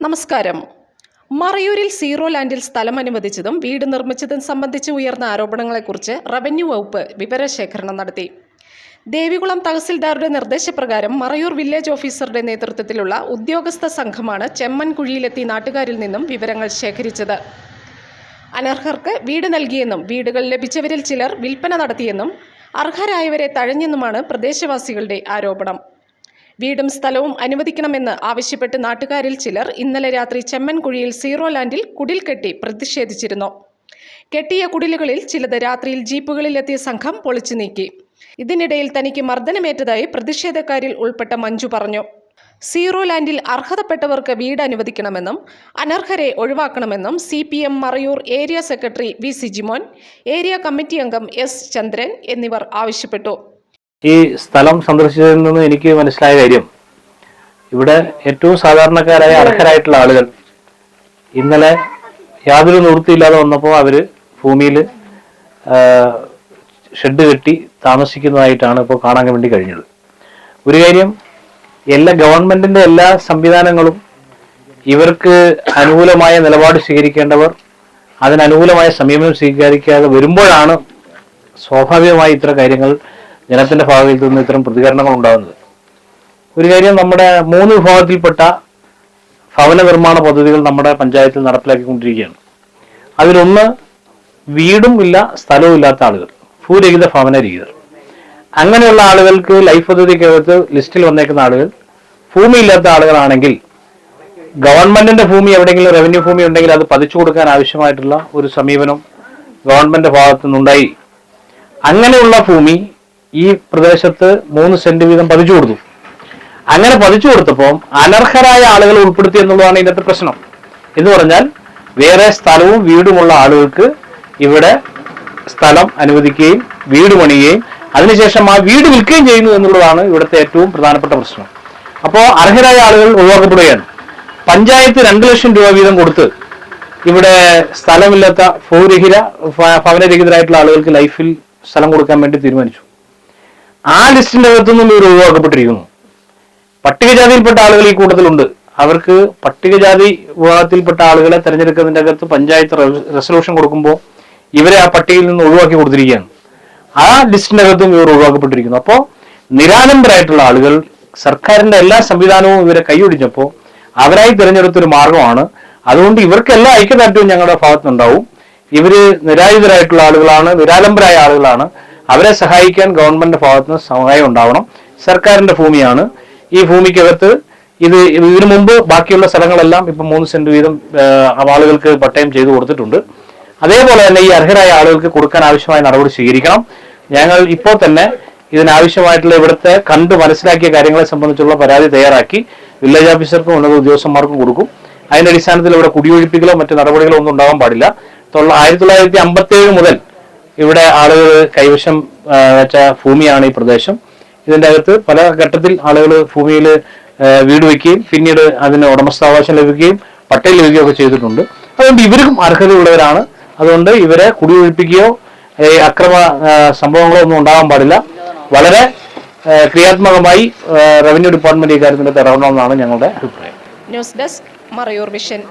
നമസ്കാരം. മറയൂരിൽ സീറോ ലാൻഡിൽ സ്ഥലം അനുവദിച്ചതും വീട് നിർമ്മിച്ചതും സംബന്ധിച്ച് ഉയർന്ന ആരോപണങ്ങളെക്കുറിച്ച് റവന്യൂ വകുപ്പ് വിവരശേഖരണം നടത്തി. ദേവികുളം തഹസിൽദാരുടെ നിർദ്ദേശപ്രകാരം മറയൂർ വില്ലേജ് ഓഫീസറുടെ നേതൃത്വത്തിലുള്ള ഉദ്യോഗസ്ഥ സംഘമാണ് ചെമ്മൻകുഴിയിലെത്തി നാട്ടുകാരിൽ നിന്നും വിവരങ്ങൾ ശേഖരിച്ചത്. അനർഹർക്ക് വീട് നൽകിയെന്നും വീടുകൾ ലഭിച്ചവരിൽ ചിലർ വിൽപ്പന നടത്തിയെന്നും അർഹരായവരെ തഴഞ്ഞെന്നുമാണ് പ്രദേശവാസികളുടെ ആരോപണം. വീടും സ്ഥലവും അനുവദിക്കണമെന്ന് ആവശ്യപ്പെട്ട് നാട്ടുകാരിൽ ചിലർ ഇന്നലെ രാത്രി ചെമ്മൻകുഴിയിൽ സീറോ ലാൻഡിൽ കുടിൽ കെട്ടി പ്രതിഷേധിച്ചിരുന്നു. കെട്ടിയ കുടിലുകളിൽ ചിലത് രാത്രിയിൽ ജീപ്പുകളിലെത്തിയ സംഘം പൊളിച്ചു നീക്കി. ഇതിനിടയിൽ തനിക്ക് മർദ്ദനമേറ്റതായി പ്രതിഷേധക്കാരിൽ ഉൾപ്പെട്ട മഞ്ജു പറഞ്ഞു. സീറോ ലാൻഡിൽ അർഹതപ്പെട്ടവർക്ക് വീട് അനുവദിക്കണമെന്നും അനർഹരെ ഒഴിവാക്കണമെന്നും CPM Marayoor area secretary V Sijimon, area committee അംഗം എസ് ചന്ദ്രൻ എന്നിവർ ആവശ്യപ്പെട്ടു. ഈ സ്ഥലം സന്ദർശിച്ചതിൽ നിന്ന് എനിക്ക് മനസ്സിലായ കാര്യം, ഇവിടെ ഏറ്റവും സാധാരണക്കാരായ അർഹരായിട്ടുള്ള ആളുകൾ ഇന്നലെ യാതൊരു നിവൃത്തിയില്ലാതെ വന്നപ്പോൾ അവര് ഭൂമിയിൽ ഷെഡ് കെട്ടി താമസിക്കുന്നതായിട്ടാണ് ഇപ്പോൾ കാണാൻ വേണ്ടി കഴിഞ്ഞത്. ഒരു കാര്യം, ഗവൺമെന്റിന്റെ എല്ലാ സംവിധാനങ്ങളും ഇവർക്ക് അനുകൂലമായ നിലപാട് സ്വീകരിക്കേണ്ടവർ അതിനനുകൂലമായ സമീപനം സ്വീകരിക്കാതെ വരുമ്പോഴാണ് സ്വാഭാവികമായി ഇത്തരം കാര്യങ്ങൾ ജനത്തിന്റെ ഭാഗത്തിൽ നിന്ന് ഇത്തരം പ്രതികരണങ്ങൾ ഉണ്ടാകുന്നത്. ഒരു കാര്യം, നമ്മുടെ 3 വിഭാഗത്തിൽപ്പെട്ട ഭവന നിർമ്മാണ പദ്ധതികൾ നമ്മുടെ പഞ്ചായത്തിൽ നടപ്പിലാക്കിക്കൊണ്ടിരിക്കുകയാണ്. അതിലൊന്ന് വീടും ഇല്ല സ്ഥലവും ഇല്ലാത്ത ആളുകൾ, ഭൂരഹിത ഭവനരഹിതർ. അങ്ങനെയുള്ള ആളുകൾക്ക് ലൈഫ് പദ്ധതിക്കകത്ത് ലിസ്റ്റിൽ വന്നേക്കുന്ന ആളുകൾ ഭൂമിയില്ലാത്ത ആളുകളാണെങ്കിൽ ഗവൺമെന്റിന്റെ ഭൂമി എവിടെയെങ്കിലും റവന്യൂ ഭൂമി ഉണ്ടെങ്കിൽ അത് പതിച്ചു കൊടുക്കാൻ ആവശ്യമായിട്ടുള്ള ഒരു സമീപനം ഗവൺമെന്റ് ഭാഗത്തു നിന്നുണ്ടായി. അങ്ങനെയുള്ള ഭൂമി ഈ പ്രദേശത്ത് 3 സെന്റ് വീതം പതിച്ചു കൊടുത്തു. അങ്ങനെ പതിച്ചു കൊടുത്തപ്പോൾ അനർഹരായ ആളുകൾ ഉൾപ്പെടുത്തി എന്നുള്ളതാണ് ഇതിന്റെ പ്രശ്നം. എന്ന് പറഞ്ഞാൽ വേറെ സ്ഥലവും വീടുമുള്ള ആളുകൾക്ക് ഇവിടെ സ്ഥലം അനുവദിക്കുകയും വീട് പണിയുകയും അതിനുശേഷം ആ വീട് വിൽക്കുകയും ചെയ്യുന്നു എന്നുള്ളതാണ് ഇവിടുത്തെ ഏറ്റവും പ്രധാനപ്പെട്ട പ്രശ്നം. അപ്പോൾ അർഹരായ ആളുകൾ ഒഴിവാക്കപ്പെടുകയാണ്. പഞ്ചായത്ത് 2 ലക്ഷം രൂപ വീതം കൊടുത്ത് ഇവിടെ സ്ഥലമില്ലാത്ത ഭവനരഹിതരായിട്ടുള്ള ആളുകൾക്ക് ലൈഫിൽ സ്ഥലം കൊടുക്കാൻ വേണ്ടി തീരുമാനിച്ചു. ആ ലിസ്റ്റിന്റെ അകത്തുനിന്നും ഇവർ ഒഴിവാക്കപ്പെട്ടിരിക്കുന്നു. പട്ടികജാതിയിൽപ്പെട്ട ആളുകൾ ഈ കൂട്ടത്തിലുണ്ട്. അവർക്ക് പട്ടികജാതി വിഭാഗത്തിൽപ്പെട്ട ആളുകളെ തെരഞ്ഞെടുക്കുന്നതിന്റെ അകത്ത് പഞ്ചായത്ത് റെസൊല്യൂഷൻ കൊടുക്കുമ്പോൾ ഇവരെ ആ പട്ടികയിൽ നിന്ന് ഒഴിവാക്കി കൊടുത്തിരിക്കുകയാണ്. ആ ലിസ്റ്റിന്റെ അകത്തും ഇവർ ഒഴിവാക്കപ്പെട്ടിരിക്കുന്നു. അപ്പോൾ നിരാലംബരായിട്ടുള്ള ആളുകൾ സർക്കാരിന്റെ എല്ലാ സംവിധാനവും ഇവരെ കൈയൊടിഞ്ഞപ്പോൾ അവരായി തിരഞ്ഞെടുത്തൊരു മാർഗമാണ്. അതുകൊണ്ട് ഇവർക്കെല്ലാം ഐക്യദാർഢ്യവും ഞങ്ങളുടെ ഭാഗത്തുനിന്നുണ്ടാവും. ഇവര് നിരായുധരായിട്ടുള്ള ആളുകളാണ്, നിരാലംബരായ ആളുകളാണ്. അവരെ സഹായിക്കാൻ ഗവൺമെന്റിന്റെ ഭാഗത്തുനിന്ന് സഹായം ഉണ്ടാവണം. സർക്കാരിന്റെ ഭൂമിയാണ്. ഈ ഭൂമിക്കകത്ത് ഇതിനു മുമ്പ് ബാക്കിയുള്ള സ്ഥലങ്ങളെല്ലാം ഇപ്പൊ 3 സെന്റ് വീതം ആളുകൾക്ക് പട്ടയം ചെയ്തു കൊടുത്തിട്ടുണ്ട്. അതേപോലെ തന്നെ ഈ അർഹരായ ആളുകൾക്ക് കൊടുക്കാൻ ആവശ്യമായ നടപടി സ്വീകരിക്കണം. ഞങ്ങൾ ഇപ്പോൾ തന്നെ ഇതിനാവശ്യമായിട്ടുള്ള ഇവിടുത്തെ കണ്ടു മനസ്സിലാക്കിയ കാര്യങ്ങളെ സംബന്ധിച്ചുള്ള പരാതി തയ്യാറാക്കി വില്ലേജ് ഓഫീസർക്കും ഉന്നത ഉദ്യോഗസ്ഥന്മാർക്കും കൊടുക്കും. അതിന്റെ അടിസ്ഥാനത്തിൽ ഇവിടെ കുടിയൊഴിപ്പിക്കലോ മറ്റു നടപടികളോ ഒന്നും ഉണ്ടാകാൻ പാടില്ല. 1957 മുതൽ ഇവിടെ ആളുകൾ കൈവശം വെച്ച ഭൂമിയാണ് ഈ പ്രദേശം. ഇതിന്റെ അകത്ത് പല ഘട്ടത്തിൽ ആളുകൾ ഭൂമിയിൽ വീട് വയ്ക്കുകയും പിന്നീട് അതിന് ഉടമസ്ഥാവകാശം ലഭിക്കുകയും പട്ടയം ലഭിക്കുകയോ ഒക്കെ ചെയ്തിട്ടുണ്ട്. അതുകൊണ്ട് ഇവർക്കും അർഹതയുള്ളവരാണ്. അതുകൊണ്ട് ഇവരെ കുടിയൊഴിപ്പിക്കുകയോ അക്രമ സംഭവങ്ങളോ ഒന്നും ഉണ്ടാകാൻ പാടില്ല. വളരെ ക്രിയാത്മകമായി റവന്യൂ ഡിപ്പാർട്ട്മെന്റ് ഈ കാര്യത്തിൽ ഇടപെടണമെന്നാണ് ഞങ്ങളുടെ അഭിപ്രായം. News desk Marayoor vision.